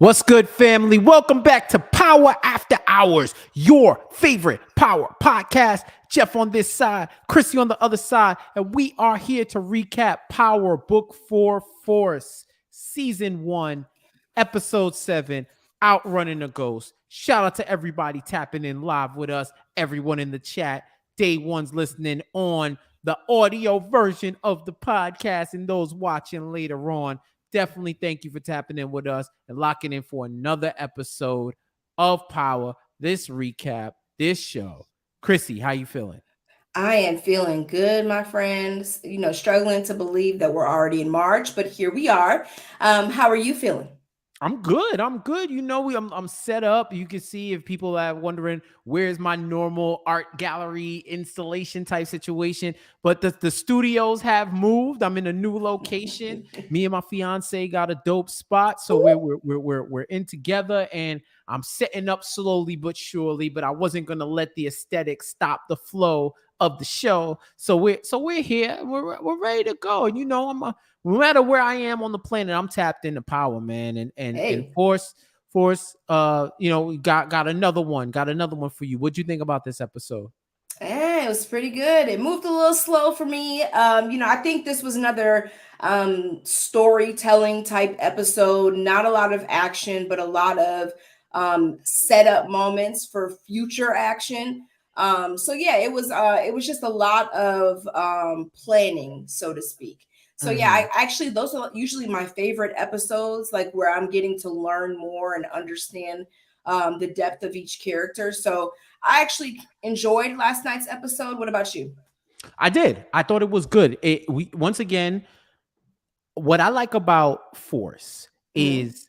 What's good, family? Welcome back to Power After Hours, your favorite power podcast. Jeff on this side, Chrissy on the other side, and we are here to recap Power Book 4 Force, Season 1, Episode 7, Outrunning the Ghost. Shout out to everybody tapping in live with us, everyone in the chat, day ones listening on the audio version of the podcast, and those watching later on. Definitely thank you for tapping in with us and locking in for another episode of Power, this recap, this show. Chrissy, how you feeling? I am feeling good, my friends. Struggling to believe that we're already in March, but here we are. How are you feeling? I'm good. I'm good. I'm set up. You can see if people are wondering where's my normal art gallery installation type situation. But the studios have moved. I'm in a new location. Me and my fiance got a dope spot, so we're in together, and I'm setting up slowly but surely. But I wasn't gonna let the aesthetic stop the flow of the show. So we're here. We're ready to go. And no matter where I am on the planet, I'm tapped into power, man. And Hey, force, got another one. Got another one for you. What'd you think about this episode? it was pretty good. It moved a little slow for me. I think this was another storytelling type episode. Not a lot of action, but a lot of setup moments for future action. So yeah, it was just a lot of planning, so to speak. So yeah, Mm-hmm. I actually those are usually my favorite episodes, like where I'm getting to learn more and understand the depth of each character. So I actually enjoyed last night's episode. What about you? I did. I thought it was good. We once again, what I like about Force Hmm. is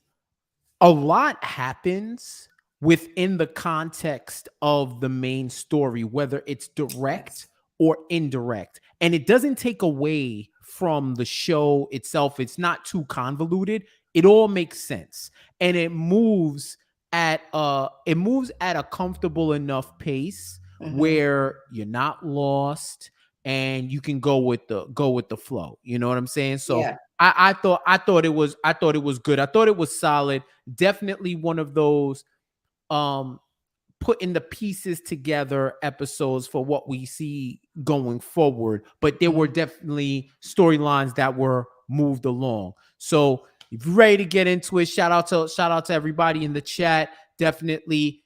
a lot happens within the context of the main story, whether it's direct Yes. or indirect. And it doesn't take away from the show itself. It's not too convoluted. It all makes sense. And it moves at a comfortable enough pace Hmm. where you're not lost and you can go with the flow. You know what I'm saying? So Yeah. I thought it was good. I thought it was solid. Definitely one of those um putting the pieces together episodes for what we see going forward. But there were Hmm. definitely storylines that were moved along. So if you're ready to get into it, shout out to everybody in the chat. Definitely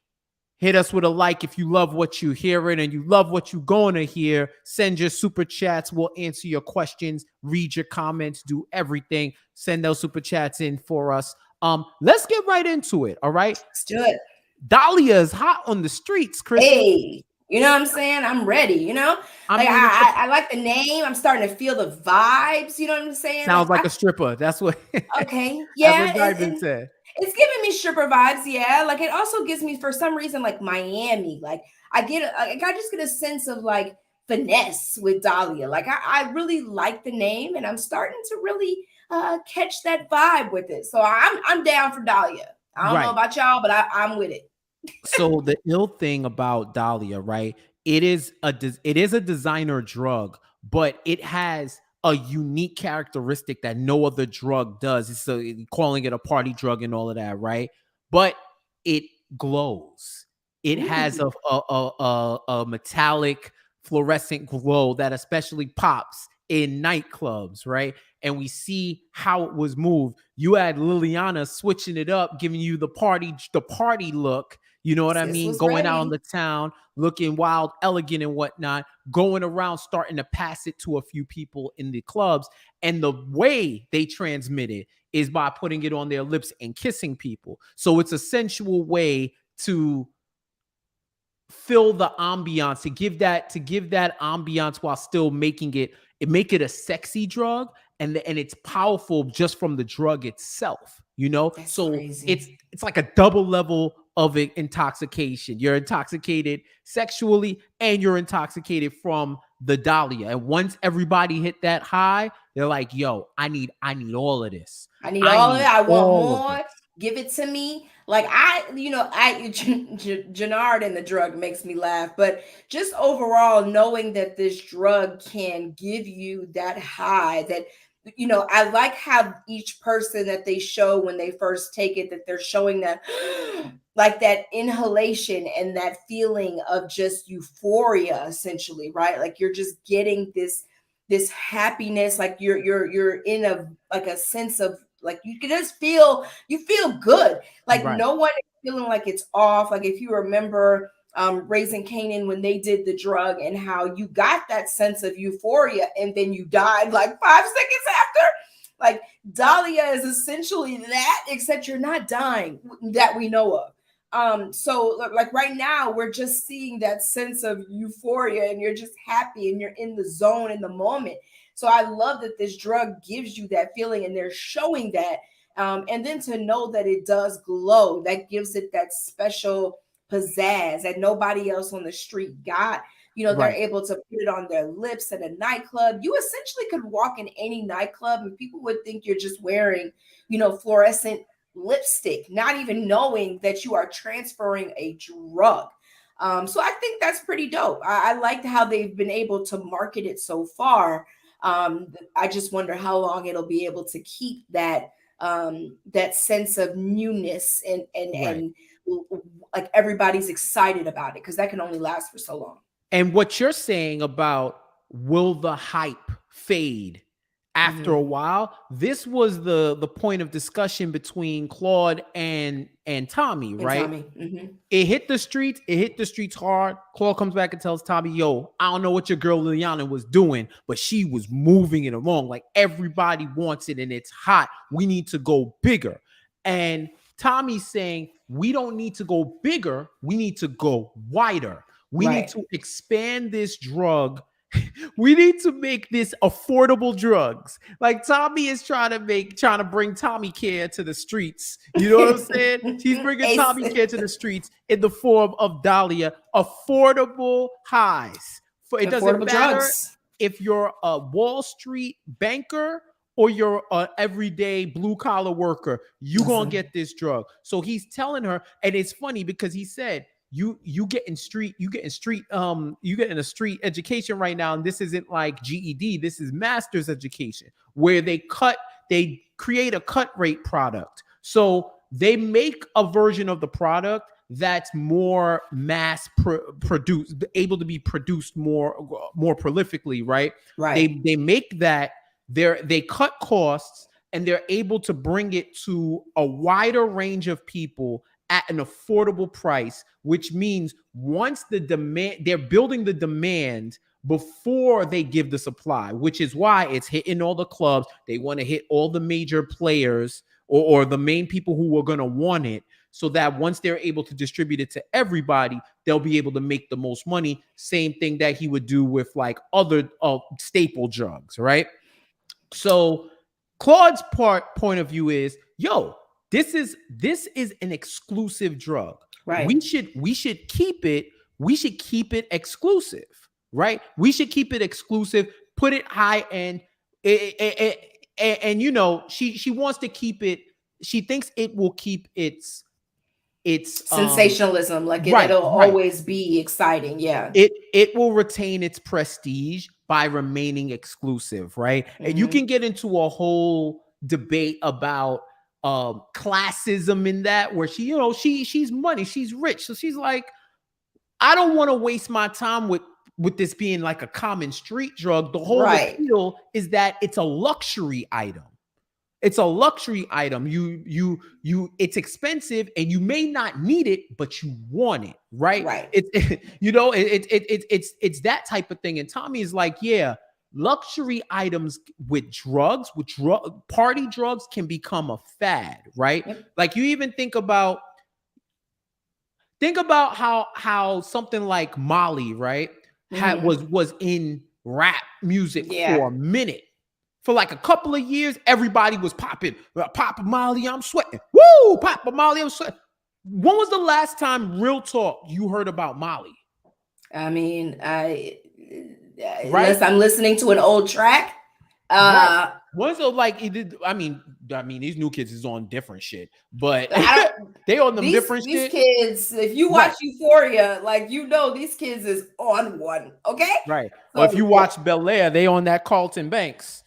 hit us with a like if you love what you're hearing and you love what you're going to hear. Send your super chats. We'll answer your questions, read your comments, do everything. Send those super chats in for us. Let's get right into it. All right. Let's do it. Dahlia is hot on the streets, Chrissy. Hey, you know what I'm saying? I'm ready. I Like mean, it's a, I like the name. I'm starting to feel the vibes. You know what I'm saying? sounds like a stripper. That's what Okay, that's what yeah, Diamond and said. it's giving me stripper vibes. Yeah, like it also gives me for some reason like Miami. Like I just get a sense of like finesse with Dahlia. Like I really like the name, and I'm starting to really catch that vibe with it. So I'm down for Dahlia. I don't know Right. about y'all, but I'm with it. So the ill thing about Dahlia, right? It is a designer drug, but it has a unique characteristic that no other drug does. Calling it a party drug and all of that, right? But it glows. It has Ooh, a metallic fluorescent glow that especially pops in nightclubs, right? And we see how it was moved. You had Liliana switching it up, giving you the party look, you know what I sis mean? was Going out on ready. the town, looking wild, elegant, and whatnot, going around, starting to pass it to a few people in the clubs. And the way they transmit it is by putting it on their lips and kissing people. So it's a sensual way to fill the ambiance, to give that ambiance while still make it a sexy drug, and it's powerful just from the drug itself, That's so crazy. it's like a double level of intoxication. You're intoxicated sexually and you're intoxicated from the Dahlia, and once everybody hit that high, they're like, yo, I need all of this. I need I all of it. need I want all of more. it. Give it to me. Like Jannard and the drug makes me laugh, but just overall knowing that this drug can give you that high, that you know, I like how each person that they show when they first take it, that they're showing that like that inhalation and that feeling of just euphoria, essentially, right? Like you're just getting this happiness, like you're in a like a sense of like you can just you feel good. Like Right. no one is feeling like it's off. Like if you remember Raising Canaan when they did the drug and how you got that sense of euphoria and then you died like 5 seconds after. Like Dahlia is essentially that, except you're not dying that we know of. So like right now we're just seeing that sense of euphoria and you're just happy and you're in the zone in the moment. So I love that this drug gives you that feeling and they're showing that. And then to know that it does glow, that gives it that special pizzazz that nobody else on the street got. You know, they're Right. able to put it on their lips at a nightclub. You essentially could walk in any nightclub and people would think you're just wearing, you know, fluorescent lipstick, not even knowing that you are transferring a drug. So I think that's pretty dope. I liked how they've been able to market it so far. I just wonder how long it'll be able to keep that that sense of newness Right. and like everybody's excited about it because that can only last for so long. And what you're saying about will the hype fade after a Mm-hmm. while? This was the point of discussion between Claude and Tommy, And right? Tommy. Mm-hmm. It hit the streets. It hit the streets hard. Claude comes back and tells Tommy, "Yo, I don't know what your girl Liliana was doing, but she was moving it along. Like everybody wants it, and it's hot. We need to go bigger." And Tommy's saying, "We don't need to go bigger. We need to go wider. We need Right. to expand this drug. We need to make this affordable drugs." Like Tommy is trying to bring Tommy Care to the streets. You know what I'm saying? She's bringing Tommy Care to the streets in the form of Dahlia affordable highs. For it doesn't Affordable matter drugs. if you're a Wall Street banker or you're an everyday blue collar worker, you gonna Listen. get this drug. So he's telling her, and it's funny because he said, you getting a street education right now, and this isn't like GED, this is master's education where they create a cut rate product. So they make a version of the product that's more mass produced, able to be produced more prolifically, right? Right. They make that, they cut costs and they're able to bring it to a wider range of people at an affordable price, which means once the demand, they're building the demand before they give the supply, which is why it's hitting all the clubs. They want to hit all the major players or the main people who are going to want it, so that once they're able to distribute it to everybody, they'll be able to make the most money. Same thing that he would do with like other staple drugs, right? So Claude's point of view is, yo, this is an exclusive drug. Right. We should keep it. We should keep it exclusive, right? We should keep it exclusive. Put it high end. And you know, she wants to keep it. She thinks it will keep its Sensationalism, like right, it'll right. always be exciting. Yeah. It will retain its prestige by remaining exclusive, right? And you Mm-hmm. can get into a whole debate about classism in that, where she, you know, she's money, she's rich, so she's like, I don't want to waste my time with this being like a common street drug. The whole Right. appeal is that it's a luxury item. It's a luxury item. It's expensive and you may not need it, but you want it, right? Right. It's that type of thing. And Tommy is like, yeah, luxury items with drugs, party drugs can become a fad, right? Yep. Like you even think about how something like Molly, right, was in rap music for a minute. For like a couple of years, everybody was popping. Papa Molly, I'm sweating. Woo! Papa Molly, I'm sweating. When was the last time, real talk, you heard about Molly? I mean, Right? unless I'm listening to an old track. Right. When's the like? I mean, these new kids is on different shit, but they on them different shit. These kids, if you watch Euphoria, like you know, these kids is on one. Okay. Right. So, or if you watch Bel Air, they on that Carlton Banks.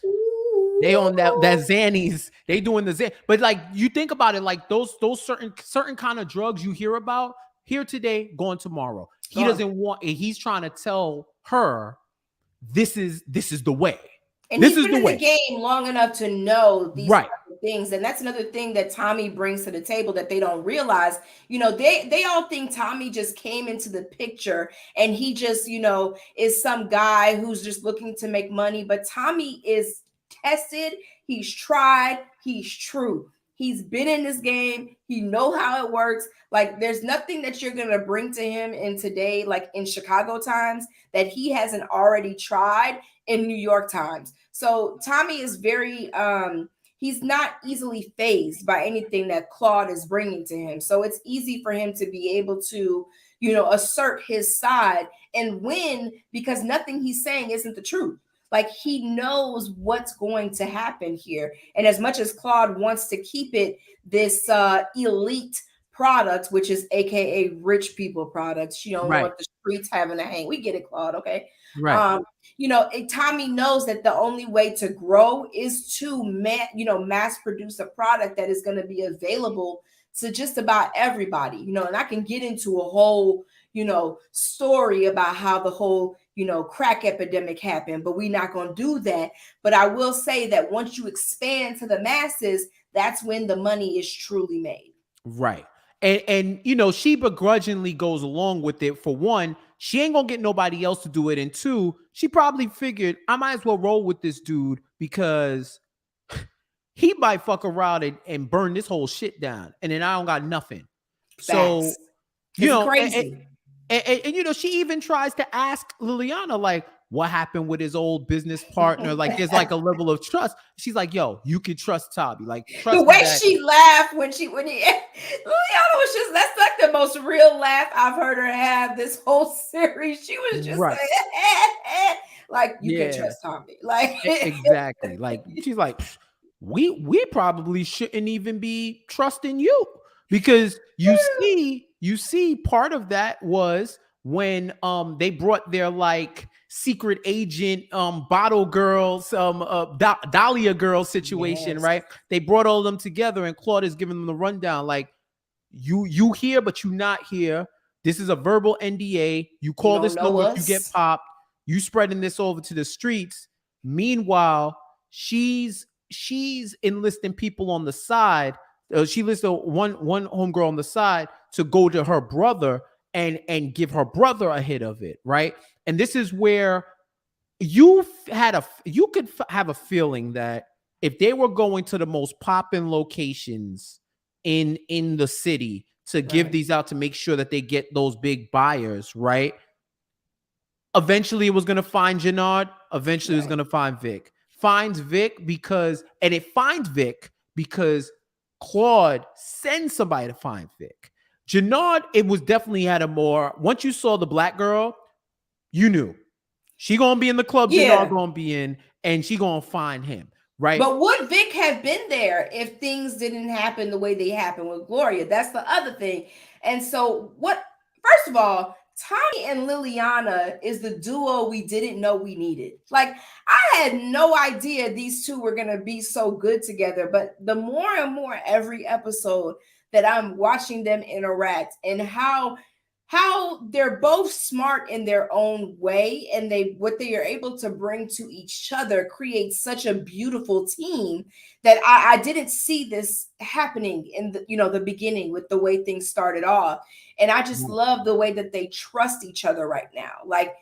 They on that Xannies. They doing the Xan. But like you think about it, like those certain kind of drugs you hear about here today, gone tomorrow. He Gone. doesn't want. He's trying to tell her this is the way. And This he's is been the in the way. game long enough to know these Right. type of things. And that's another thing that Tommy brings to the table that they don't realize. You know, they all think Tommy just came into the picture and he just, you know, is some guy who's just looking to make money. But Tommy is tested, he's tried, he's true. He's been in this game. He know how it works. Like there's nothing that you're going to bring to him in today, like in Chicago times, that he hasn't already tried in New York times. So Tommy is very he's not easily phased by anything that Claude is bringing to him. So it's easy for him to be able to, you know, assert his side and win because nothing he's saying isn't the truth. Like he knows what's going to happen here. And as much as Claude wants to keep it this elite product, which is AKA rich people products, you don't Right. want the streets having a hang. We get it, Claude, okay? Right. You know, Tommy knows that the only way to grow is to mass produce a product that is going to be available to just about everybody, you know, and I can get into a whole, you know, story about how the whole, you know, crack epidemic happened, but we're not going to do that. But I will say that once you expand to the masses, that's when the money is truly made. Right. And you know, she begrudgingly goes along with it. For one, she ain't gonna get nobody else to do it. And two, she probably figured I might as well roll with this dude because he might fuck around and burn this whole shit down. And then I don't got nothing. So, Facts. you It's know, crazy. and you know, she even tries to ask Liliana, like, what happened with his old business partner? Like, there's like a level of trust. She's like, yo, you can trust Tommy. Like, trust The way that. she laughed when he Liliana was just, that's like the most real laugh I've heard her have this whole series. She was just Right. like you can Yeah. trust Tommy. Like Exactly. Like she's like, we probably shouldn't even be trusting you because you see part of that was when they brought their like secret agent bottle girls Dahlia girl situation, yes. right? They brought all of them together and Claude is giving them the rundown like you here but you not here. This is a verbal NDA. You You call don't this know number if you get us. popped. You spreading this over to the streets. Meanwhile, she's enlisting people on the side. She listed one homegirl on the side to go to her brother and give her brother a hit of it, right? And this is where you could have a feeling that if they were going to the most popping locations in the city to give Right. these out to make sure that they get those big buyers, right? Eventually it was going to find Jannard. Eventually it was Right. going to find Vic. Finds Vic because Claude sends somebody to find Vic. Jannard, it was definitely had a more, once you saw the black girl, you knew she gonna be in the club Yeah. Jannard gonna be in, and she gonna find him, right? But would Vic have been there if things didn't happen the way they happened with Gloria? That's the other thing. And so, first of all, Tommy and Liliana is the duo we didn't know we needed. Like, I had no idea these two were going to be so good together. But the more and more every episode that I'm watching them interact and how they're both smart in their own way and what they are able to bring to each other creates such a beautiful team that I didn't see this happening in the beginning with the way things started off. And I just love the way that they trust each other right now. Like,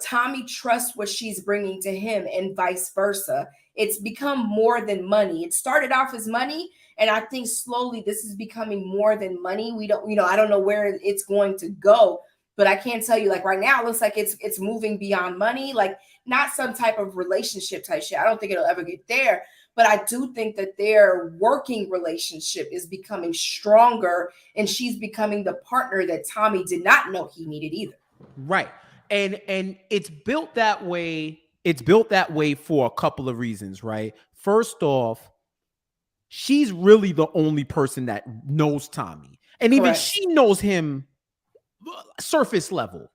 Tommy trusts what she's bringing to him and vice versa. It's become more than money. It started off as money, and I think slowly this is becoming more than money. We don't, I don't know where it's going to go, but I can't tell you, like right now, it looks like it's moving beyond money, like not some type of relationship type shit. I don't think it'll ever get there, but I do think that their working relationship is becoming stronger, and she's becoming the partner that Tommy did not know he needed either. Right. And it's built that way. It's built that way for a couple of reasons, right? First off, she's really the only person that knows Tommy. And even Correct. she knows him surface level.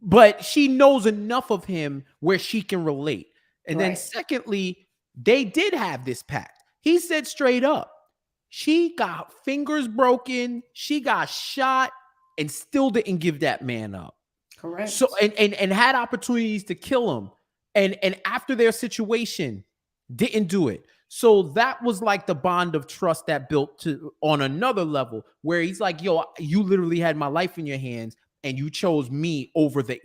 But she knows enough of him where she can relate. And then Right. secondly, they did have this pact. He said straight up, she got fingers broken, she got shot, and still didn't give that man up. Correct. So and had opportunities to kill him, and after their situation, didn't do it. So that was like the bond of trust that built to on another level where he's like, yo, you literally had my life in your hands and you chose me over the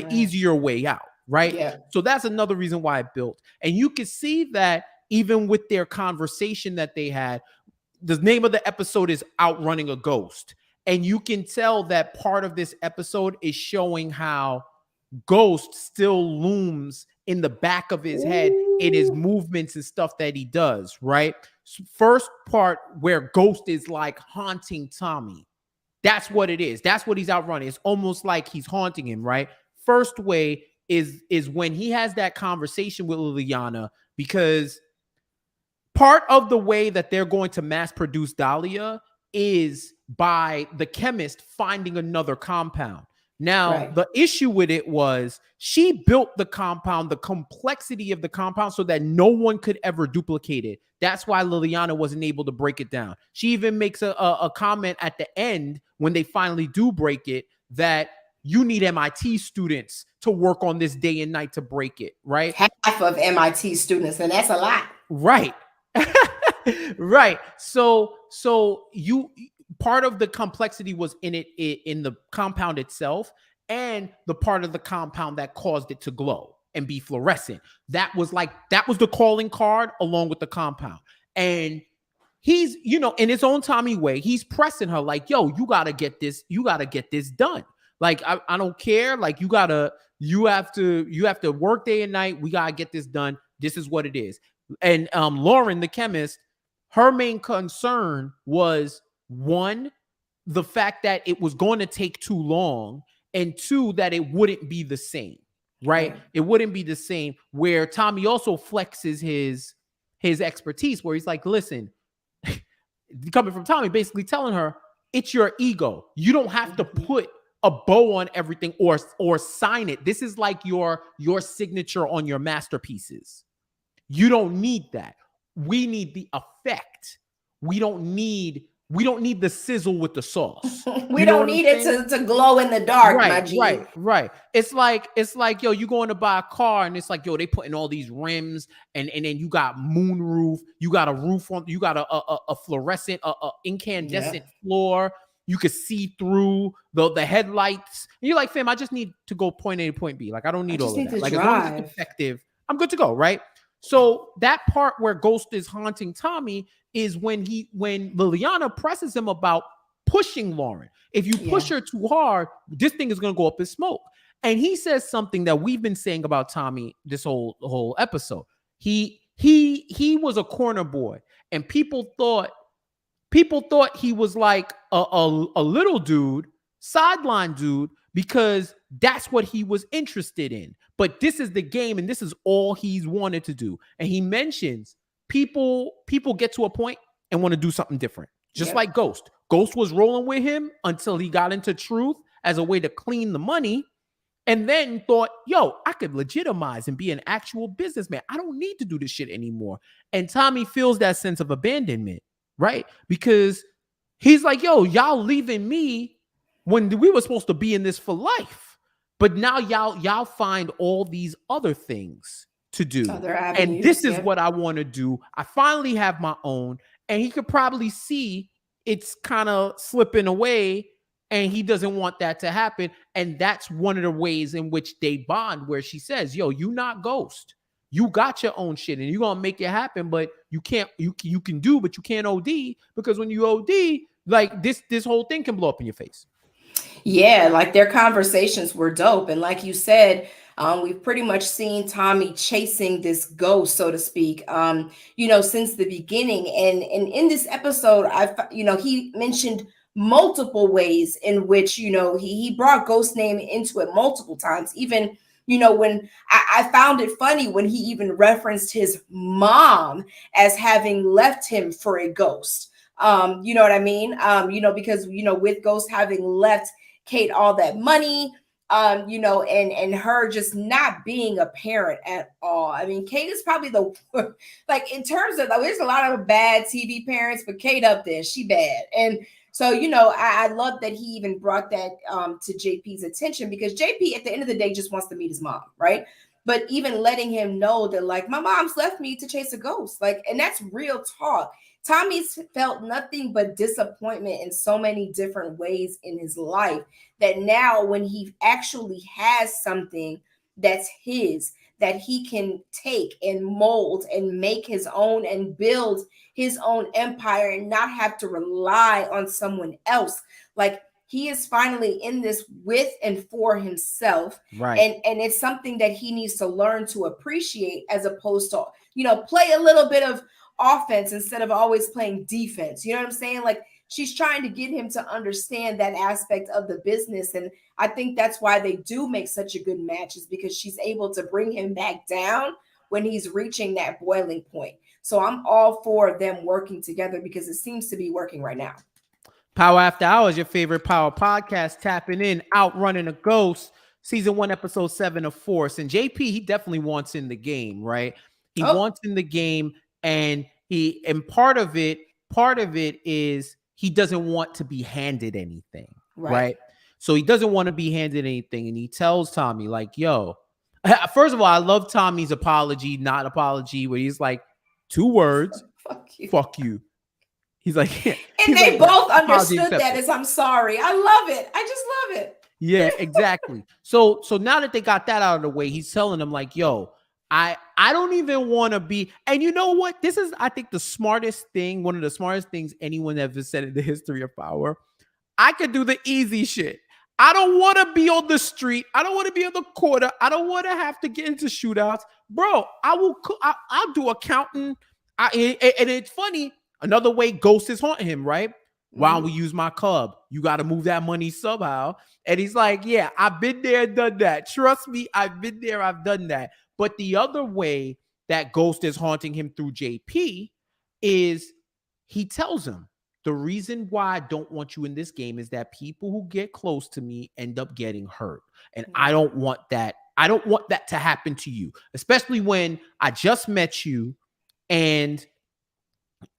easier way out, right? Yeah. So that's another reason why it built. And you can see that even with their conversation that they had. The name of the episode is Outrunning a Ghost. And you can tell that part of this episode is showing how Ghost still looms in the back of his head in his movements and stuff that he does, right? First part where Ghost is like haunting Tommy. That's what it is. That's what he's outrunning. It's almost like he's haunting him, right? First way is when he has that conversation with Liliana, because part of the way that they're going to mass produce Dahlia is by the chemist finding another compound. Now, the issue with it was she built the compound, the complexity of the compound, so that no one could ever duplicate it. That's why Liliana wasn't able to break it down. She even makes a comment at the end when they finally do break it that you need MIT students to work on this day and night to break it, right? Half of MIT students, and that's a lot. Right. Right. So you part of the complexity was in it in the compound itself, and the part of the compound that caused it to glow and be fluorescent. That was the calling card along with the compound. And he's, in his own Tommy way, he's pressing her like, yo, you gotta get this done. Like, I don't care. Like, you have to work day and night. We gotta get this done. This is what it is. And Lauren, the chemist, her main concern was, one, the fact that it was going to take too long, and two, that it wouldn't be the same, right? It wouldn't be the same, where Tommy also flexes his expertise, where he's like, listen, coming from Tommy, basically telling her, it's your ego. You don't have to put a bow on everything or sign it. This is like your signature on your masterpieces. You don't need that. We need the effect. We don't need the sizzle with the sauce. We don't need it to glow in the dark, right, my G. Right. It's like, yo, you going to buy a car and it's like, yo, they putting all these rims and then you got moon roof, you got a roof on, you got a fluorescent, incandescent floor. You could see through the headlights. And you're like, fam, I just need to go point A to point B. Like, I don't need all of that. Like, as long as it's effective, I'm good to go, right? So that part where Ghost is haunting Tommy is when Liliana presses him about pushing Lauren. If you push her too hard, this thing is going to go up in smoke. And he says something that we've been saying about Tommy this whole episode. He was a corner boy, and people thought he was like a little dude, sideline dude, because that's what he was interested in. But this is the game, and this is all he's wanted to do. And he mentions people get to a point and want to do something different. Just like Ghost. Ghost was rolling with him until he got into truth as a way to clean the money, and then thought, yo, I could legitimize and be an actual businessman. I don't need to do this shit anymore. And Tommy feels that sense of abandonment, right? Because he's like, yo, y'all leaving me when we were supposed to be in this for life. But now y'all find all these other things to do. And this is what I want to do. I finally have my own. And he could probably see it's kind of slipping away, and he doesn't want that to happen. And that's one of the ways in which they bond, where she says, yo, you not Ghost. You got your own shit and you're going to make it happen, but you can't, you can do, but you can't OD, because when you OD, like this whole thing can blow up in your face. Yeah, like their conversations were dope. And like you said, we've pretty much seen Tommy chasing this ghost, so to speak, since the beginning. And in this episode, he mentioned multiple ways in which, he brought Ghost name into it multiple times. Even, when I found it funny when he even referenced his mom as having left him for a ghost. You know what I mean? Because, with Ghost having left Kate all that money, You know, and her just not being a parent at all. I mean, Kate is probably the like in terms of, there's a lot of bad TV parents, but Kate up there, she bad. And so, you know, I love that he even brought that to JP's attention, because JP at the end of the day just wants to meet his mom, right? But even letting him know that, like, my mom's left me to chase a ghost, like, and that's real talk. Tommy's felt nothing but disappointment in so many different ways in his life, that now when he actually has something that's his, that he can take and mold and make his own and build his own empire and not have to rely on someone else. Like, he is finally in this with and for himself. Right. And it's something that he needs to learn to appreciate, as opposed to, you know, play a little bit of offense instead of always playing defense. You know what I'm saying? Like, she's trying to get him to understand that aspect of the business. And I think that's why they do make such a good match, is because she's able to bring him back down when he's reaching that boiling point. So I'm all for them working together, because it seems to be working right now. Power After Hours, your favorite power podcast, tapping in, outrunning a ghost, season 1, episode 7 of Force. And JP, he definitely wants in the game, right? He wants in the game, and part of it is he doesn't want to be handed anything, right? So he doesn't want to be handed anything, and he tells Tommy, like, yo, first of all, I love Tommy's apology, not apology, where he's like, 2 words, fuck you. He's like, yeah. And they both understood that as, I'm sorry. I love it. I just love it. Yeah, exactly. So now that they got that out of the way, he's telling them, like, yo, I don't even want to be. And you know what? This is, I think, the smartest thing, one of the smartest things anyone ever said in the history of power. I could do the easy shit. I don't want to be on the street. I don't want to be on the corner. I don't want to have to get into shootouts. Bro, I'll do accounting. And it's funny. Another way Ghost is haunting him, right? Why don't we use my club? You got to move that money somehow. And he's like, yeah, I've been there, done that. Trust me, I've been there, I've done that. But the other way that Ghost is haunting him through JP is he tells him, the reason why I don't want you in this game is that people who get close to me end up getting hurt. And I don't want that. I don't want that to happen to you, especially when I just met you and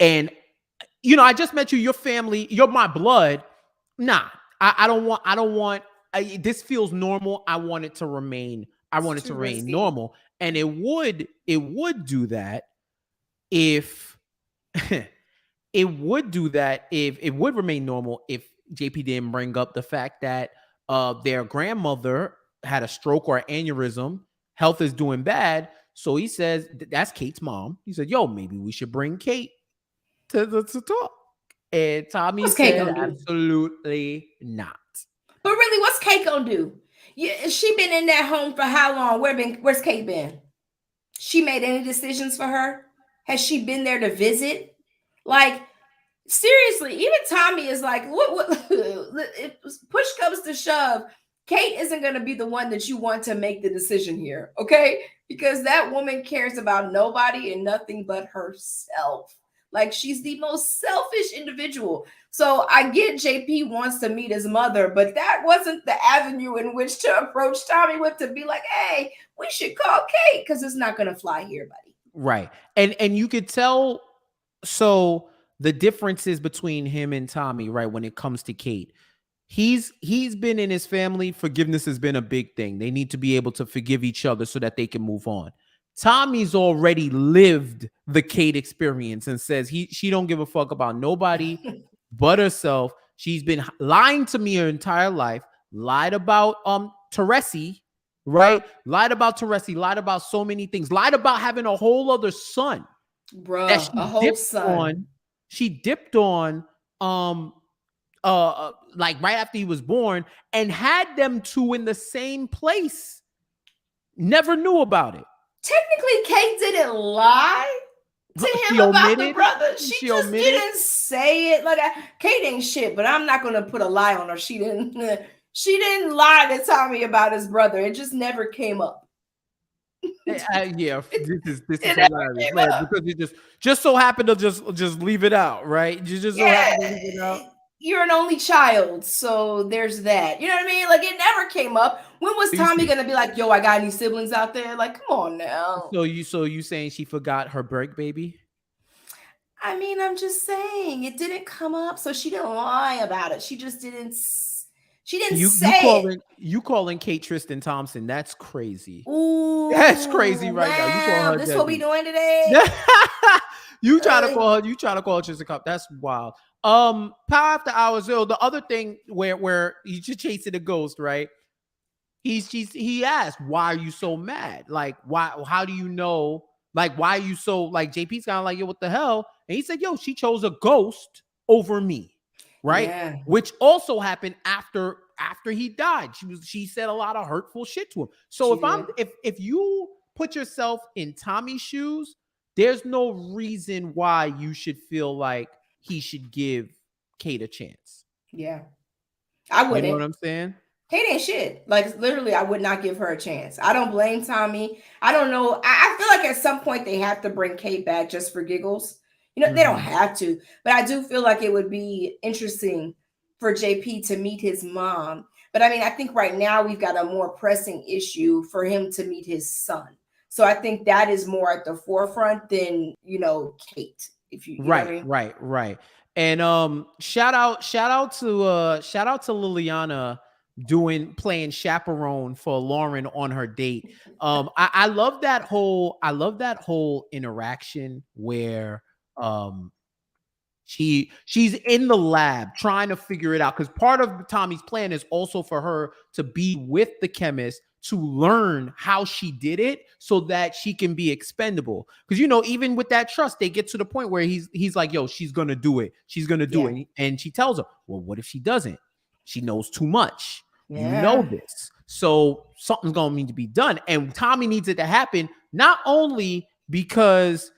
you know, I just met you, your family, you're my blood. Nah, I don't want, this feels normal. I want it to remain. I want it to remain normal. And it would do that if it would remain normal if JP didn't bring up the fact that their grandmother had a stroke or an aneurysm. Health is doing bad. So he says, that's Kate's mom. He said, yo, maybe we should bring Kate to talk. And Tommy said, absolutely not. But really, what's Kate gonna do? She been in that home for how long? Where's Kate been? She made any decisions for her? Has she been there to visit? Like, seriously, even Tommy is like, what if push comes to shove, Kate isn't going to be the one that you want to make the decision here, okay? Because that woman cares about nobody and nothing but herself. Like, she's the most selfish individual. So I get JP wants to meet his mother, but that wasn't the avenue in which to approach Tommy with, to be like, hey, we should call Kate, because it's not going to fly here, buddy. Right. And you could tell, so the differences between him and Tommy, right, when it comes to Kate. He's been in his family. Forgiveness has been a big thing. They need to be able to forgive each other so that they can move on. Tommy's already lived the Kate experience and says she don't give a fuck about nobody but herself. She's been lying to me her entire life, lied about Teresi, right? Lied about Teresi, lied about so many things, lied about having a whole other son. Bruh, a whole son. She dipped on like right after he was born, and had them two in the same place. Never knew about it. Technically, Kate didn't lie to him about the brother. She just didn't say it. Like, Kate ain't shit, but I'm not gonna put a lie on her. She didn't lie to Tommy about his brother. It just never came up. Yeah, this is hilarious, because it just so happened to just leave it out, right? You just so happened to leave it out. you're an only child, so there's that. You know what I mean? Like it never came up. When was Tommy gonna be like, yo, I got any siblings out there? Like, come on now. So you saying she forgot her break baby? I mean, I'm just saying it didn't come up, so she didn't lie about it. She just didn't. She didn't You say you it. calling Kate Tristan Thompson? That's crazy. That's crazy Ooh, right now. You call wow! her This what we deadbeat. doing today? You try to call her. You try to call her Tristan Cup. That's wild. Power After Hours. So the other thing where he's just chasing the ghost, right? He asked, why are you so mad? Like, why? How do you know? Like, why are you so like? JP's kind of like, yo, what the hell? And he said, yo, she chose a ghost over me, right? Yeah, Which also happened after he died. She said a lot of hurtful shit to him. So she did. if you put yourself in Tommy's shoes, there's no reason why you should feel like he should give Kate a chance. Yeah, I You know wouldn't. what I'm saying? Kate ain't shit. Like literally, I would not give her a chance. I don't blame Tommy. I don't know. I feel like at some point they have to bring Kate back just for giggles. You know, they don't have to, but I do feel like it would be interesting for JP to meet his mom. But I mean, I think right now we've got a more pressing issue for him to meet his son. So I think that is more at the forefront than, Kate. If you know what I mean? Right. And shout out to Liliana playing chaperone for Lauren on her date. I love that whole interaction where um she's in the lab trying to figure it out, because part of Tommy's plan is also for her to be with the chemist to learn how she did it so that she can be expendable. Because even with that trust, they get to the point where he's like, yo, she's gonna do it, Yeah. and she tells her, well, what if she doesn't? She knows too much. Yeah. This, so something's gonna need to be done, and Tommy needs it to happen, not only because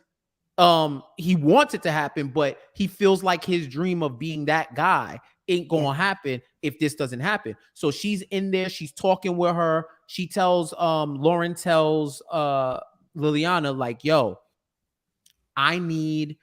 he wants it to happen, but he feels like his dream of being that guy ain't gonna happen if this doesn't happen. So she's in there, she's talking with her. She tells Lauren tells Liliana, like, yo, I need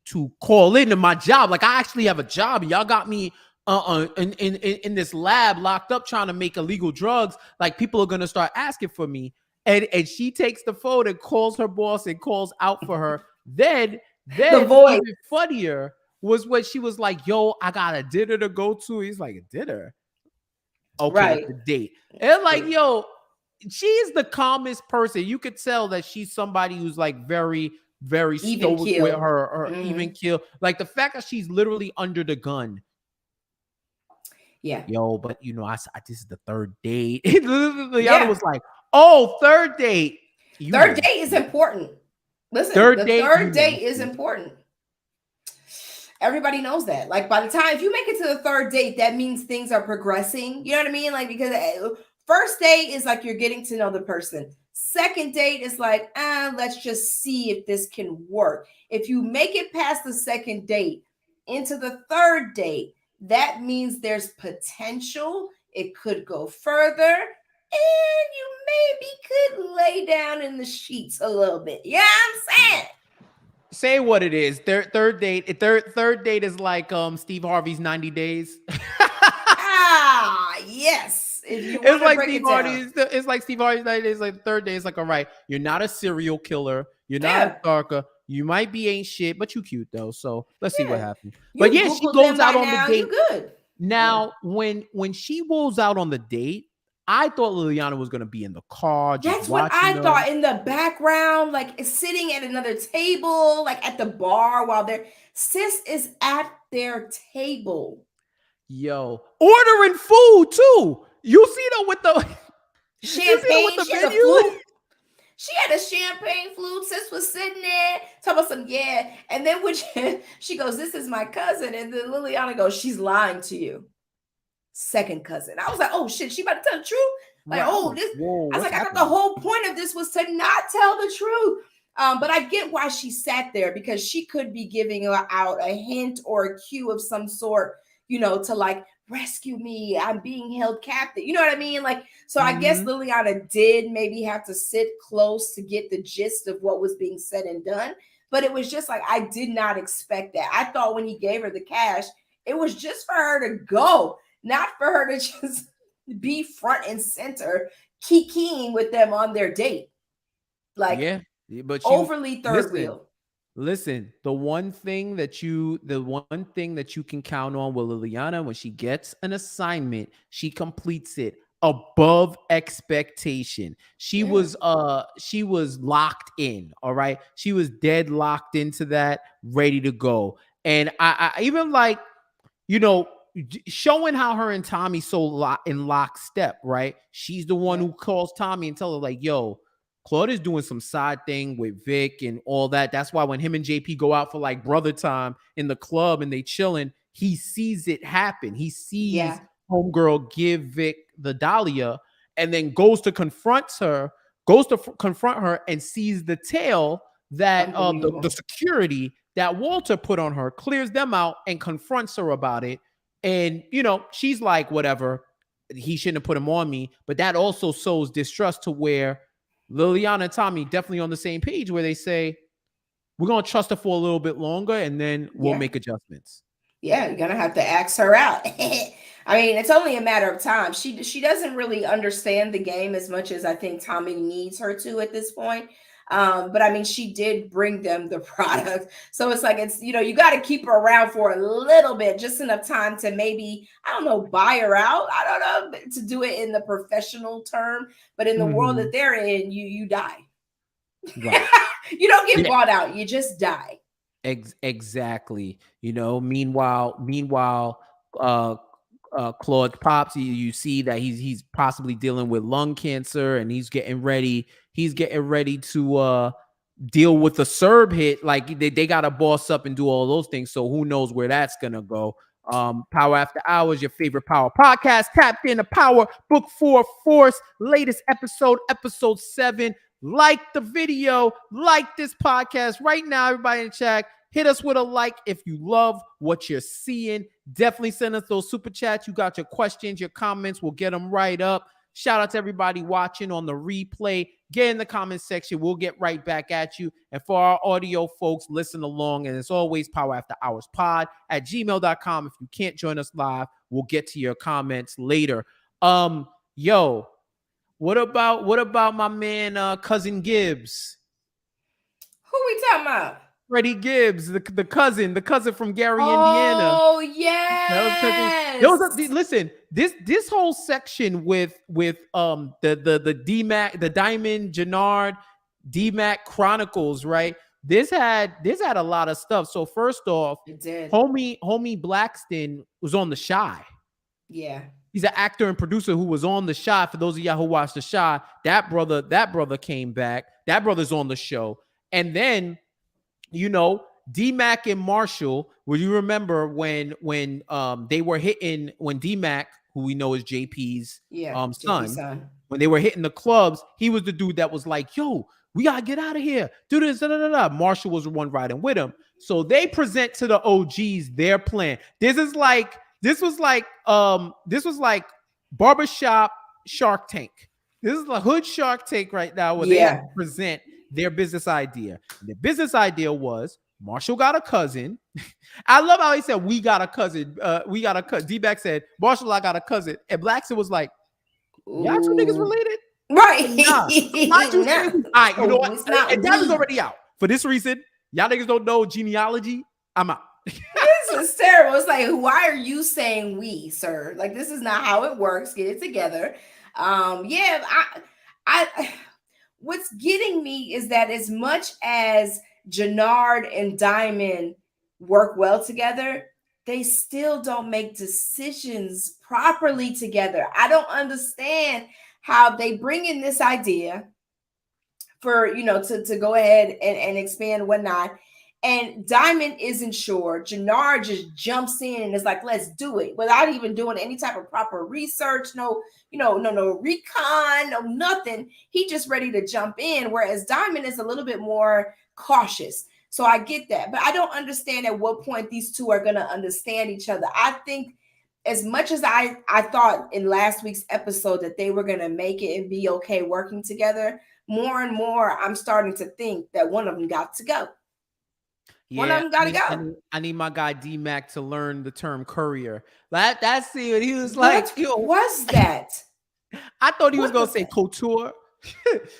to call into my job. Like, I actually have a job. Y'all got me in this lab locked up trying to make illegal drugs. Like, people are gonna start asking for me. And she takes the phone and calls her boss and calls out for her. Then The voice. even funnier was when she was like, yo, I got a dinner to go to. He's like, a dinner? Okay, Right. it's a date. And like, yo, she is the calmest person. You could tell that she's somebody who's like very, very Even stoic with keel. her even kill. Like the fact that she's literally under the gun. Yeah. Yo, but this is the third date. Liana was like, oh, third date. Third date is important. Listen, the third date is important. Everybody knows that. Like, by the time, if you make it to the third date, that means things are progressing. You know what I mean? Like, because first date is like you're getting to know the person. Second date is like, let's just see if this can work. If you make it past the second date into the third date, that means there's potential. It could go further, and you maybe could lay down in the sheets a little bit. Yeah, I'm saying. Say what it is. Third date. Third date is like Steve Harvey's 90 Days. Yes. It's like Steve Harvey. It's like Steve Harvey's 90 Days. Like third day, it's like, all right, you're not a serial killer. You're not a stalker. You might be ain't shit, but you cute though. So let's see what happens. But yeah, she goes out on the date. Good. Now, when she rolls out on the date, I thought Liliana was gonna be in the car. That's what I thought, in the background, like sitting at another table, like at the bar while sis is at their table. Yo, ordering food too. You see them with the champagne with the menu? She had a champagne flute. Sis was sitting there talking about some, and then when she goes, this is my cousin, and then Liliana goes, she's lying to you. Second cousin. I was like, oh shit, she about to tell the truth? Like, I was like, I thought the whole point of this was to not tell the truth. But I get why she sat there, because she could be giving out a hint or a cue of some sort, to like, rescue me, I'm being held captive. You know what I mean? Like, so I guess Liliana did maybe have to sit close to get the gist of what was being said and done. But it was just like, I did not expect that. I thought when he gave her the cash, It was just for her to go, not for her to just be front and center, kikiing with them on their date. Like, Yeah, but you overly third listen. wheel. Listen, the one thing that you can count on with Liliana, when she gets an assignment, she completes it above expectation. Yeah. She was locked in, all right? She was dead locked into that, ready to go. And I even like, you know, showing how her and Tommy in lockstep, right? She's the one Yeah. who calls Tommy and tell her like, "Yo, Claude is doing some side thing with Vic and all that." That's why when him and JP go out for like brother time in the club and they chilling, he sees it happen. He sees Yeah. homegirl give Vic the Dahlia and then goes to confront her and sees the tail that the Unbelievable. security that Walter put on her, clears them out and confronts her about it. And, you know, she's like, whatever, he shouldn't have put him on me. But that also sows distrust to where Liliana and Tommy definitely on the same page where they say, we're going to trust her for a little bit longer and then we'll Yeah. make adjustments. Yeah, you're gonna have to ask her out. I mean, it's only a matter of time. She doesn't really understand the game as much as I think Tommy needs her to at this point. But I mean, she did bring them the product, so it's like it's you got to keep her around for a little bit, just enough time to maybe I don't know buy her out. I don't know to do it in the professional term, but in the world Mm-hmm. that they're in, you die. Right. You don't get Yeah. bought out. You just die. Exactly. You know, meanwhile, uh, Claude pops. You see that he's possibly dealing with lung cancer, and he's getting ready. He's getting ready to deal with the Serb hit. Like they got to boss up and do all those things. So who knows where that's gonna go? Power After Hours, your favorite power podcast. Tapped into Power Book 4 Force, latest episode 7. Like the video, like this podcast right now, everybody in chat. Hit us with a like if you love what you're seeing. Definitely send us those super chats. You got your questions, your comments. We'll get them right up. Shout out to everybody watching on the replay. Get in the comment section. We'll get right back at you. And for our audio folks, listen along. And as always, Power After Hours Pod at gmail.com. If you can't join us live, we'll get to your comments later. Yo, what about my man Cousin Gibbs? Who we talking about? Freddie Gibbs, the cousin from Gary, Indiana. Oh That was cousin. yes. Listen, this whole section with the DMAC, the Diamond Jannard DMAC Chronicles, right? This had a lot of stuff. So first off, It did. homie Blackston was on The Shy. Yeah. He's an actor and producer who was on The Shy. For those of y'all who watched The Shy, that brother came back. That brother's on the show. And then, D-Mac and Marshall, will you remember when they were hitting, when D-Mac, who we know is JP's son, when they were hitting the clubs, he was the dude that was like, yo, we gotta get out of here. Do this, da, da, da, da. Marshall was the one riding with him. So they present to the OGs their plan. This was like barbershop Shark Tank. This is the hood Shark Tank right now where they have to present their business idea. And the business idea was Marshall got a cousin. I love how he said, we got a cousin. We got a cousin. D-Back said, Marshall, I got a cousin. And Blackson was like, y'all two niggas related? Right. Nah. Not you nah. All right, you know what? And that was we. already out. For this reason, y'all niggas don't know genealogy. I'm out. This is terrible. It's like, why are you saying we, sir? Like, this is not how it works. Get it together. I what's getting me is that as much as Jannard and Diamond work well together, they still don't make decisions properly together. I don't understand how they bring in this idea for, to go ahead and expand and whatnot. And Diamond isn't sure. Jannard just jumps in and is like, let's do it without even doing any type of proper research. No recon, no nothing. He just ready to jump in. Whereas Diamond is a little bit more cautious. So I get that. But I don't understand at what point these two are going to understand each other. I think as much as I thought in last week's episode that they were going to make it and be okay working together, more and more I'm starting to think that one of them got to go. One of Yeah, them got to go. I need my guy D-Mac to learn the term courier. That's it. He was like, What yo, was that? I thought he was What gonna was say that? couture.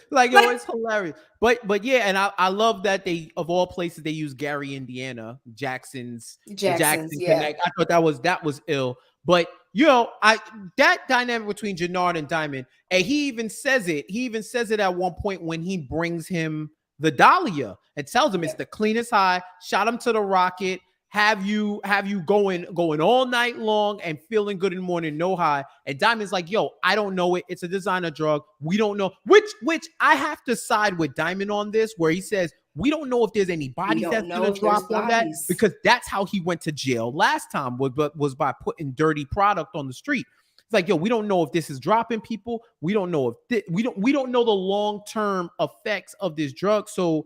Like, yo, Like it's hilarious. But yeah, and I love that they, of all places, they use Gary, Indiana, the Jackson's, Jackson yeah. Connect. I thought that was ill. But that dynamic between Jannard and Diamond, and he even says it. He even says it at one point when he brings him the Dahlia and tells him it's the cleanest high. Shot him to the rocket. Have you going all night long and feeling good in the morning, no high. And Diamond's like, yo, I don't know it. It's a designer drug. We don't know. Which I have to side with Diamond on this, where he says we don't know if there's any bodies that's gonna drop on that, because that's how he went to jail last time, was by putting dirty product on the street. It's like, yo, we don't know if this is dropping people. We don't know if we don't know the long-term effects of this drug. So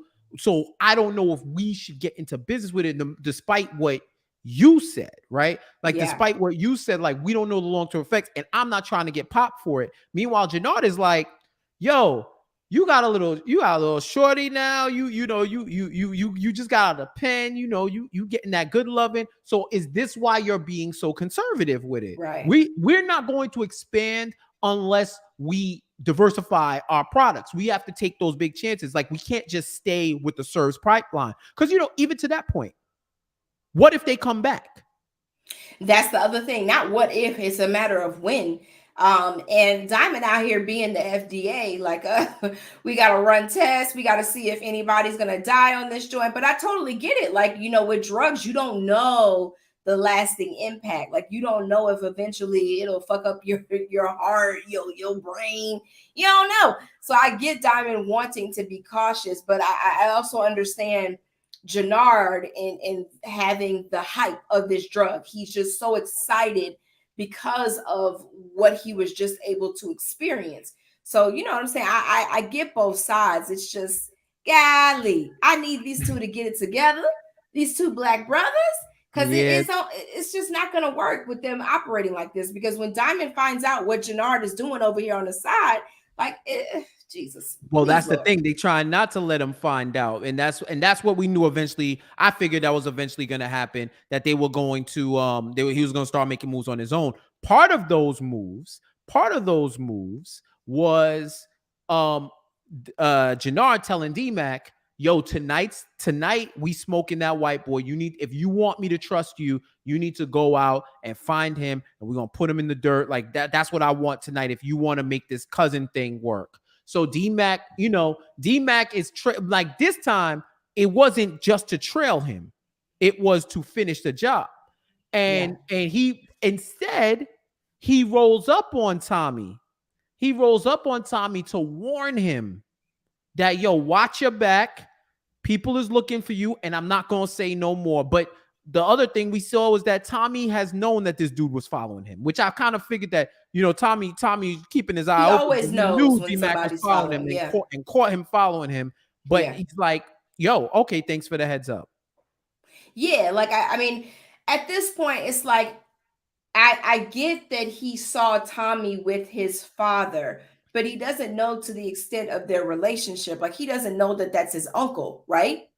I don't know if we should get into business with it, despite what you said, right? Like, despite what you said, like, we don't know the long-term effects, and I'm not trying to get popped for it. Meanwhile, Jannard is like, yo, you got a little shorty now. You just got out of the pen. You getting that good loving. So is this why you're being so conservative with it? Right. We're not going to expand unless we diversify our products. We have to take those big chances. Like, we can't just stay with the Serves pipeline, because even to that point, what if they come back? That's the other thing. Not what if, it's a matter of when. And Diamond out here being the FDA, like, we got to run tests. We got to see if anybody's going to die on this joint. But I totally get it. Like, with drugs, you don't know the lasting impact. Like, you don't know if eventually it'll fuck up your heart, your brain. You don't know. So I get Diamond wanting to be cautious, but I also understand Jannard and having the hype of this drug. He's just so excited because of what he was just able to experience. So, you know what I'm saying? I get both sides. It's just, golly, I need these two to get it together, these two black brothers, because it's just not going to work with them operating like this. Because when Diamond finds out what Jannard is doing over here on the side, like, Jesus. Well, that's the thing. They try not to let him find out, and that's what we knew eventually. I figured that was eventually going to happen. That they were going to he was going to start making moves on his own. Part of those moves was Jannard telling D-Mac, yo, tonight we smoking that white boy. If you want me to trust you, you need to go out and find him, and we're gonna put him in the dirt like that. That's what I want tonight. If you want to make this cousin thing work. So D-Mac, D-Mac is like, this time it wasn't just to trail him, it was to finish the job. And he instead he rolls up on Tommy. He rolls up on Tommy to warn him that, yo, watch your back. People is looking for you, and I'm not gonna say no more. But the other thing we saw was that Tommy has known that this dude was following him, which I kind of figured that, Tommy keeping his eye open. Always knows when somebody's following him, and caught him following him. But he's like, yo, okay, thanks for the heads up. Yeah, like, I mean, at this point, it's like, I get that he saw Tommy with his father, but he doesn't know to the extent of their relationship. Like, he doesn't know that that's his uncle, right?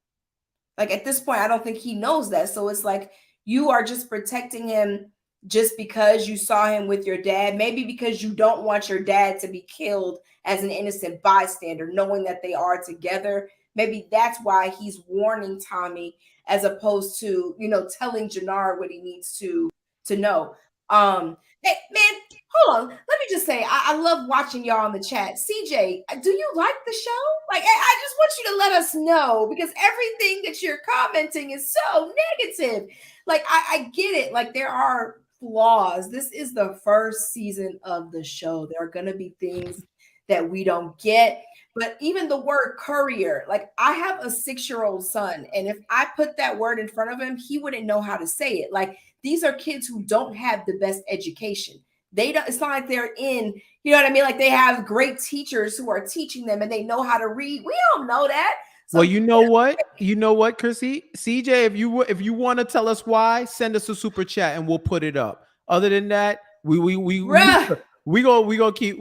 Like, at this point, I don't think he knows that. So it's like, you are just protecting him just because you saw him with your dad, maybe because you don't want your dad to be killed as an innocent bystander, knowing that they are together. Maybe that's why he's warning Tommy, as opposed to, telling Jannard what he needs to know. Hey, man, hold on. Let me just say, I love watching y'all in the chat. CJ, do you like the show? Like, I just want you to let us know, because everything that you're commenting is so negative. Like, I get it. Like, there are flaws. This is the first season of the show. There are going to be things that we don't get. But even the word courier, like, I have a 6-year-old son, and if I put that word in front of him, he wouldn't know how to say it. Like, these are kids who don't have the best education. It's not like they're in, you know what I mean? Like, they have great teachers who are teaching them and they know how to read. We don't know that. So, well, you know what, Chrissy? CJ, if you want to tell us why, send us a super chat and we'll put it up. Other than that, we gonna keep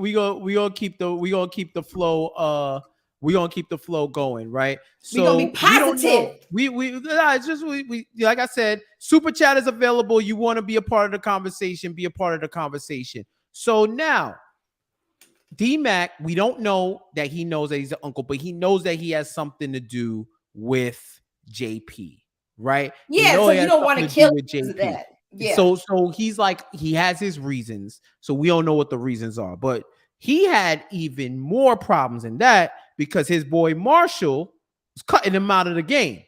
the flow We're gonna keep the flow going, right? We're gonna be So we don't know. positive. It's just we like I said, super chat is available. You want to be a part of the conversation, be a part of the conversation. So now, D-Mac, we don't know that he knows that he's the uncle, but he knows that he has something to do with JP, right? He Yeah, knows so he you has don't want something to to kill do with because of JP. that. Yeah. So he's like, he has his reasons. So we don't know what the reasons are, but he had even more problems than that because his boy Marshall was cutting him out of the game.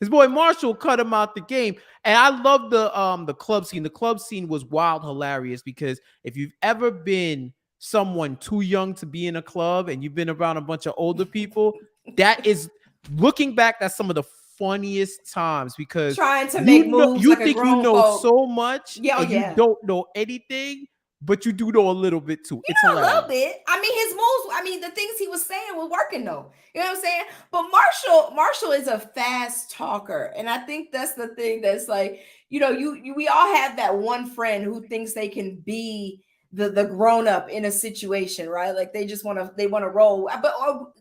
His boy Marshall cut him out the game. And I love the club scene. The club scene was wild, hilarious, because if you've ever been someone too young to be in a club and you've been around a bunch of older people, that is, looking back, that's some of the funniest times, because Trying to make moves you like a think you grown know folk. so much Yeah, and you don't know anything, but you do know a little bit too. It's a hilarious. little bit. I mean, his moves, I mean, the things he was saying were working though. You know what I'm saying? But Marshall is a fast talker. And I think that's the thing that's like, you know, we all have that one friend who thinks they can be the grown up in a situation, right? Like they just want to roll. But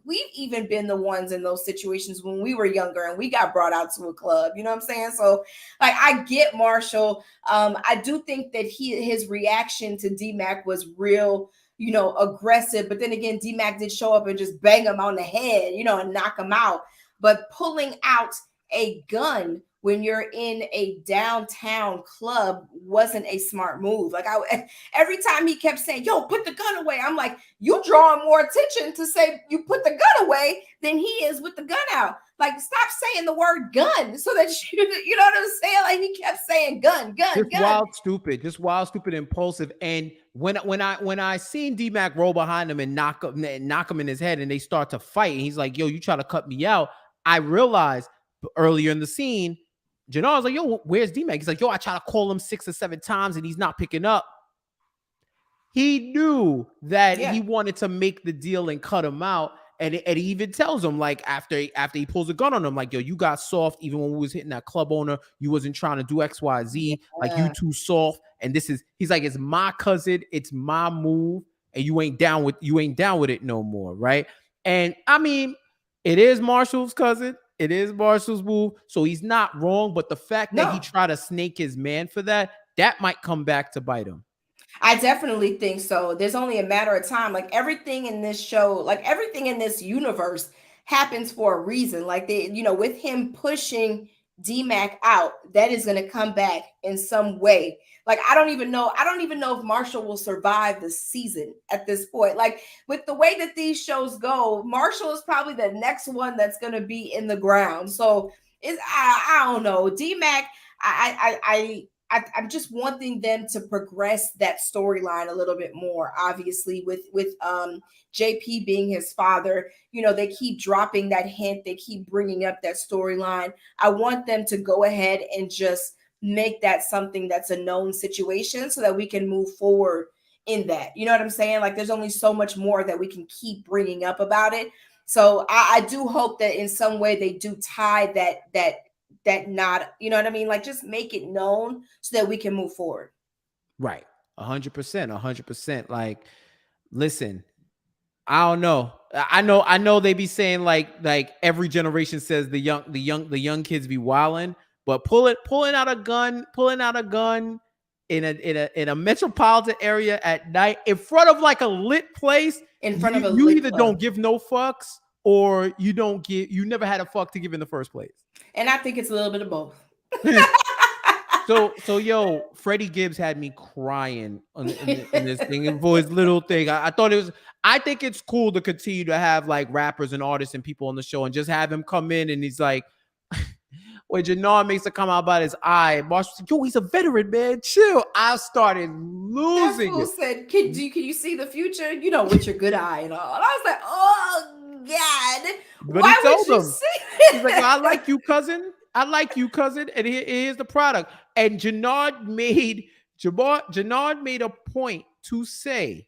we've even been the ones in those situations when we were younger and we got brought out to a club. You know what I'm saying? So like I get Marshall. I do think that his reaction to D-Mac was real, you know, aggressive. But then again, D-Mac did show up and just bang him on the head, you know, and knock him out. But pulling out a gun when you're in a downtown club wasn't a smart move. Like every time he kept saying, yo, put the gun away, I'm like, you drawing more attention to say you put the gun away than he is with the gun out. Like, stop saying the word gun so that you know what I'm saying? Like he kept saying gun. Just gun. wild, stupid, impulsive. And when I seen D-Mac roll behind him and knock him in his head, and they start to fight, and he's like, yo, you try to cut me out, I realized earlier in the scene, Jannar was like, yo, where's D-Mac? He's like, yo, I try to call him 6 or 7 times and he's not picking up. He knew that he wanted to make the deal and cut him out. And he even tells him, like, after he pulls a gun on him, like, yo, you got soft. Even when we was hitting that club owner, you wasn't trying to do X, Y, Z. Like, you too soft. And he's like, it's my cousin. It's my move. And you ain't down with it no more. Right. And I mean, it is Marshall's cousin. It is Marshall's move. So he's not wrong. But the fact that he tried to snake his man for that might come back to bite him. I definitely think so. There's only a matter of time. Like everything in this show, like everything in this universe happens for a reason. Like with him pushing D-Mac out, that is going to come back in some way. Like I don't even know if Marshall will survive the season at this point. Like with the way that these shows go, Marshall is probably the next one that's going to be in the ground. So I don't know. D-Mac, I'm just wanting them to progress that storyline a little bit more. Obviously, with JP being his father, they keep dropping that hint. They keep bringing up that storyline. I want them to go ahead and just make that something that's a known situation so that we can move forward in that. You know what I'm saying? Like there's only so much more that we can keep bringing up about it. So I do hope that in some way they do tie that not, you know what I mean? Like just make it known so that we can move forward. Right. 100%. Like, listen, I don't know. I know they be saying like every generation says the young kids be wilding, but pulling out a gun in a metropolitan area at night in front of like a lit place, in front of you either don't give no fucks or you never had a fuck to give in the first place. And I think it's a little bit of both. So yo, Freddie Gibbs had me crying in this thing, and for his little thing. I think it's cool to continue to have like rappers and artists and people on the show and just have him come in and he's like, when Jannar makes a comment about his eye, Marshall said, yo, he's a veteran, man. Chill. I started losing it. Said, can you see the future? With your good eye and all. And I was like, oh God. But why he told would you him, see he's like, well, I like you, cousin. And here's the product. And Jannar made a point to say,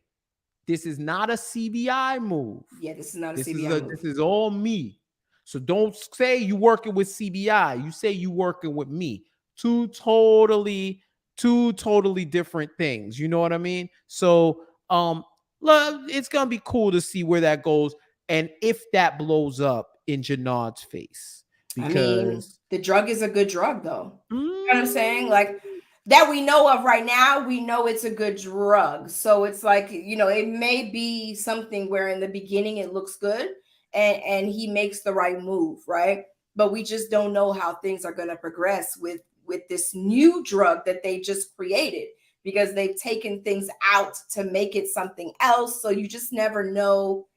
this is not a CBI move. Yeah, this is not a CBI move. This is all me. So don't say you working with CBI. You say you working with me. Two totally different things. You know what I mean? So, look, it's gonna be cool to see where that goes. and if that blows up in Jannard's face, I mean, because the drug is a good drug, though. You know what I'm saying? mm, Like, that we know of right now, we know it's a good drug. So it's like, it may be something where in the beginning it looks good and he makes the right move, right? But we just don't know how things are going to progress with this new drug that they just created, because they've taken things out to make it something else. So you just never know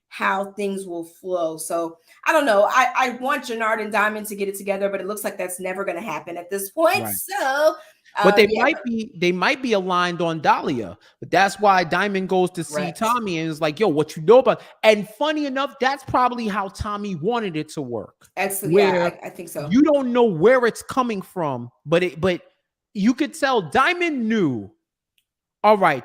how things will flow. So I don't know. I want Jannard and Diamond to get it together, but it looks like that's never going to happen at this point. right. So But yeah, they might be aligned on Dahlia. But that's why Diamond goes to see correct. Tommy and is like, yo, what you know about? And funny enough, that's probably how Tommy wanted it to work. Excellent. Yeah, Where I think so. you don't know where it's coming from, but you could tell Diamond knew. All right,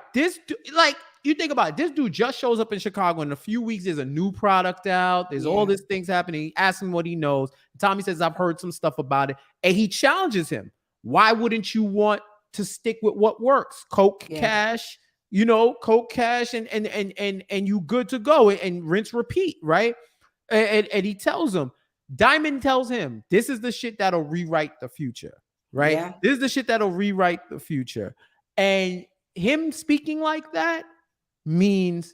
like you think about it, this dude just shows up in Chicago in a few weeks. There's a new product out. There's all Yeah. these things happening. He asks him what he knows. Tommy says, I've heard some stuff about it. And he challenges him. Why wouldn't you want to stick with what works? Coke Yeah. cash, Coke cash and you good to go and rinse repeat, right? And he tells him, Diamond tells him, this is the shit that'll rewrite the future, right? Yeah. This is the shit that'll rewrite the future. And him speaking like that means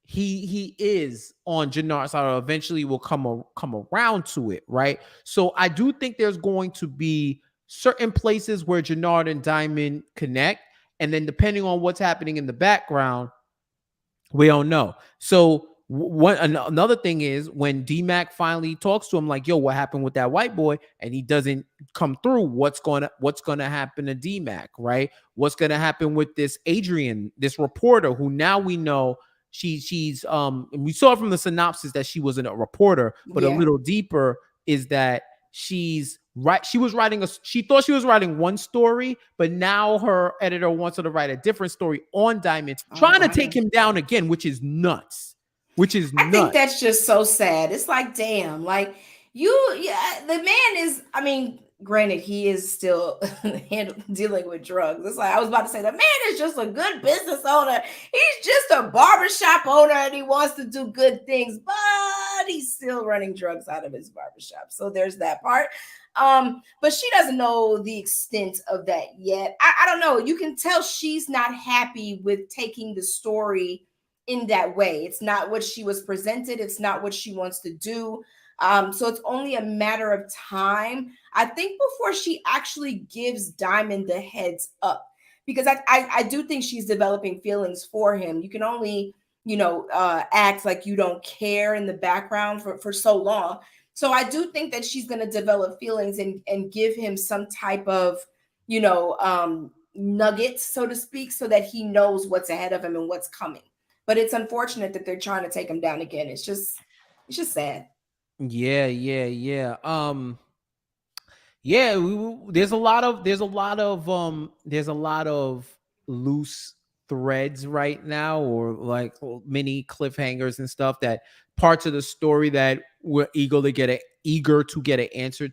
he is on Jannard's side, or eventually will come around to it, right? So I do think there's going to be certain places where Jannard and Diamond connect, and then depending on what's happening in the background, we don't know. So another thing is when D-Mac finally talks to him like, yo, what happened with that white boy? And he doesn't come through. What's going to happen to D-Mac, right? What's going to happen with this Adrian, this reporter who now we know she's we saw from the synopsis that she wasn't a reporter, but a little deeper is that she thought she was writing one story, but now her editor wants her to write a different story on Diamond, trying to take him down again, which is nuts. I think that's just so sad. It's like, damn, like the man is, I mean, granted, he is still dealing with drugs. It's like I was about to say, the man is just a good business owner. He's just a barbershop owner and he wants to do good things, but he's still running drugs out of his barbershop. So there's that part. But she doesn't know the extent of that yet. I don't know. You can tell she's not happy with taking the story in that way. It's not what she was presented. It's not what she wants to do. So it's only a matter of time, I think, before she actually gives Diamond the heads up, because I do think she's developing feelings for him. You can only, act like you don't care in the background for so long. So I do think that she's going to develop feelings and give him some type of, nugget, so to speak, so that he knows what's ahead of him and what's coming. But it's unfortunate that they're trying to take him down again. It's just sad. Yeah. There's a lot of loose threads right now, or like mini cliffhangers and stuff, that parts of the story that we're eager to get an answer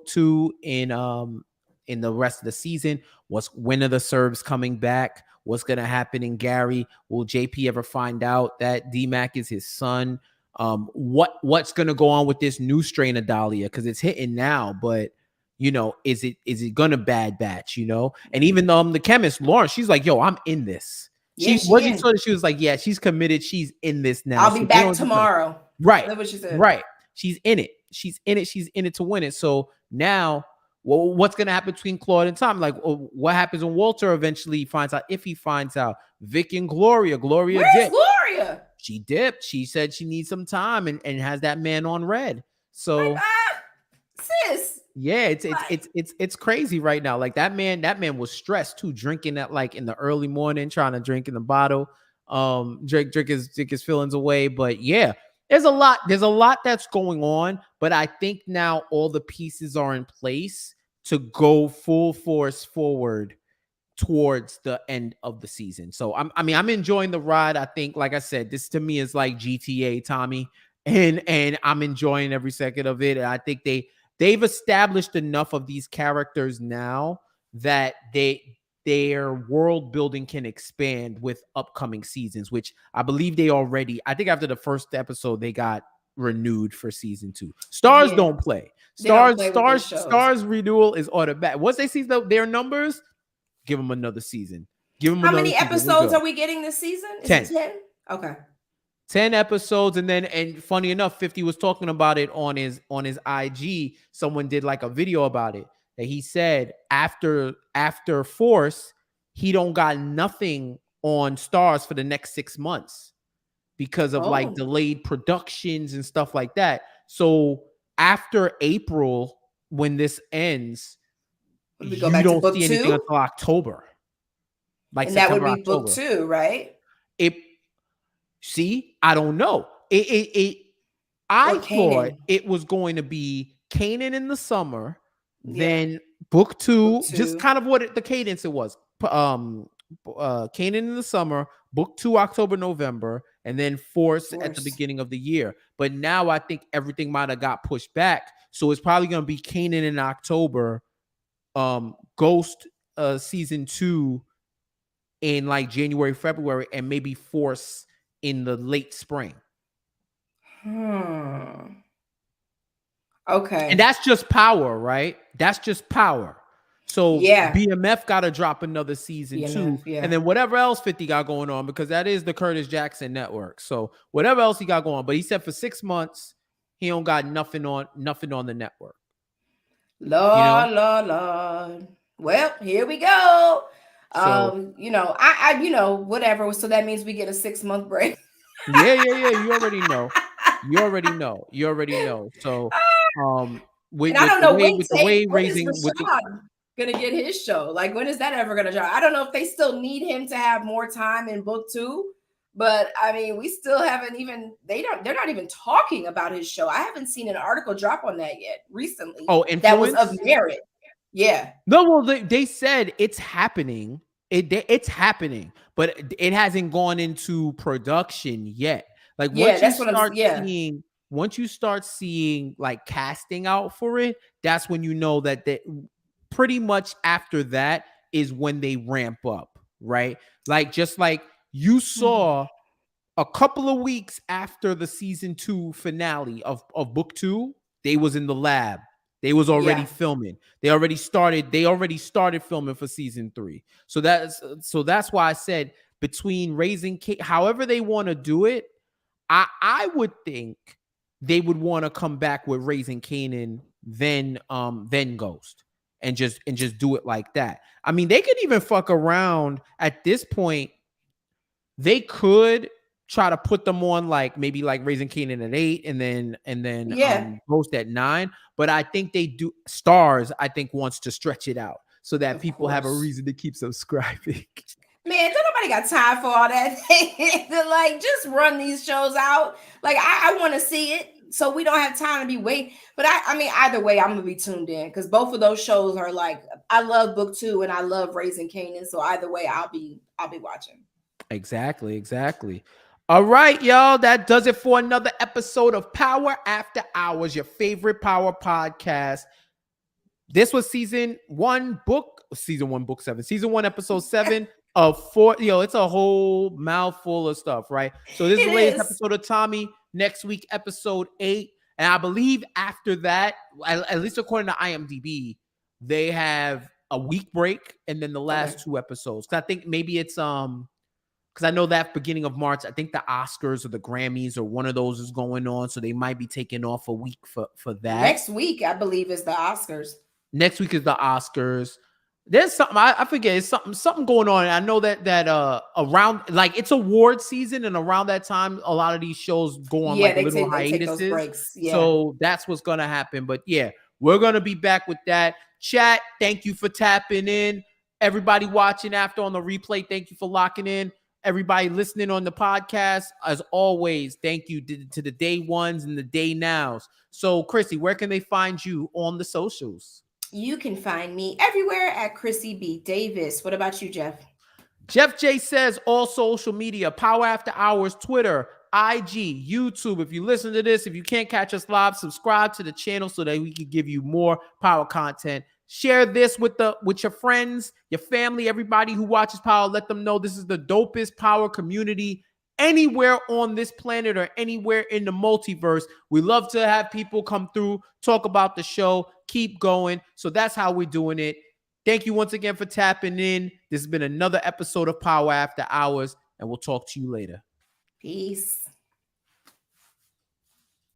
to in the rest of the season. When are the Serbs coming back? What's going to happen in Gary? Will JP ever find out that D-Mac is his son? What's going to go on with this new strain of Dahlia? Because it's hitting now, but is it going to bad batch? And even the chemist Lawrence, she's like, yo, I'm in this. She was like, yeah, she's committed. She's in this now. I'll be back tomorrow. Right. That's what she said. Right. She's in it. She's in it to win it. So now, well, what's going to happen between Claude and Tom? Like, what happens when Walter eventually finds out? If he finds out, Vic and Gloria Where's dipped. Gloria? She dipped. She said she needs some time and has that man on red. So, sis. Yeah, it's crazy right now. Like that man was stressed too, drinking at like in the early morning, trying to drink in the bottle, drink his feelings away. But yeah, there's a lot that's going on. But I think now all the pieces are in place to go full force forward towards the end of the season. So I'm enjoying the ride. I think, like I said, this to me is like GTA, Tommy, and I'm enjoying every second of it. And I think they've established enough of these characters now that their world building can expand with upcoming seasons, which I believe they already, I think after the first episode, they got renewed for season 2. Stars Yeah, don't play. they don't Stars, play with their stars, shows. stars renewal is automatic. Once they see their numbers, give them another season. Give them How another many season. We're episodes good. are we getting this season? Is 10. it 10? Okay. 10 episodes, and funny enough, 50 was talking about it on his IG. Someone did like a video about it that he said after Force, he don't got nothing on Stars for the next 6 months because of like delayed productions and stuff like that. So after April, when this ends, We go you back to don't book see anything 2, until October, like and that would September, be book October. 2, right? I don't know. I thought Kanan. it was going to be Kanan in the summer, Yeah. then book two, Book 2. just kind of what the cadence it was. Kanan in the summer, book 2 October, November, and then Force at the beginning of the year. But now I think everything might have got pushed back, so it's probably going to be Kanan in October, Ghost season 2 in like January, February, and maybe Force in the late spring. Okay. And that's just Power, right? That's just Power. So yeah, BMF got to drop another season too. yeah. And then whatever else 50 got going on, because that is the Curtis Jackson network. So whatever else he got going on. But he said for 6 months, he don't got nothing on the network. Lord, Lord. Well, here we go. So, I whatever. So that means we get a 6-month break. Yeah. You already know. So, and I don't know when Rashad gonna get his show. Like, when is that ever gonna drop? I don't know if they still need him to have more time in book 2. But I mean, we still haven't even, they're not even talking about his show. I haven't seen an article drop on that yet recently. Oh, Influence? That was of merit. Yeah. No, well, they said it's happening. It's happening, but it hasn't gone into production yet. Like once you start seeing like casting out for it, that's when you know that pretty much after that is when they ramp up, right? Like just like you saw a couple of weeks after the season 2 finale of book 2, they was in the lab. They was already filming. They already started filming for season 3. So that's why I said between raising however they want to do it, I would think they would want to come back with Raising Kanan, then Ghost, and just do it like that. I mean, they could even fuck around at this point. They could try to put them on like maybe like Raising Kanan at 8 and then Ghost at 9. But I think they do Stars. I think wants to stretch it out so that people have a reason to keep subscribing. Man, don't nobody got time for all that. To like just run these shows out. Like I want to see it, so we don't have time to be waiting. But I mean, either way, I'm gonna be tuned in because both of those shows are like, I love book 2 and I love Raising Kanan. So either way, I'll be watching. Exactly. All right, y'all. That does it for another episode of Power After Hours, your favorite power podcast. This was season 1, book 7. Season 1, episode 7 of 4. It's a whole mouthful of stuff, right? So this is the latest episode of Tommy. Next week, episode 8. And I believe after that, at least according to IMDb, they have a week break and then the last 2 episodes. Because I think maybe it's because I know that beginning of March, I think the Oscars or the Grammys or one of those is going on. So they might be taking off a week for that. Next week, I believe, is the Oscars. Next week is the Oscars. There's something, I forget, it's something going on. I know that around, like, it's award season, and around that time, a lot of these shows go on little hiatuses. Take those breaks. Yeah. So that's what's going to happen. But yeah, we're going to be back with that. Chat, thank you for tapping in. Everybody watching after on the replay, thank you for locking in. Everybody listening on the podcast, as always, thank you to the day ones and the day nows. So, Chrissy, where can they find you on the socials? You can find me everywhere at Chrissy B. Davis. What about you, Jeff? Jeff J says all social media, Power After Hours, Twitter, IG, YouTube. If you listen to this, if you can't catch us live, subscribe to the channel so that we can give you more power content. Share this with your friends, your family, everybody who watches Power. Let them know this is the dopest power community anywhere on this planet or anywhere in the multiverse. We love to have people come through, talk about the show, keep going. So that's how we're doing it. Thank you once again for tapping in. This has been another episode of Power After Hours, and we'll talk to you later. Peace.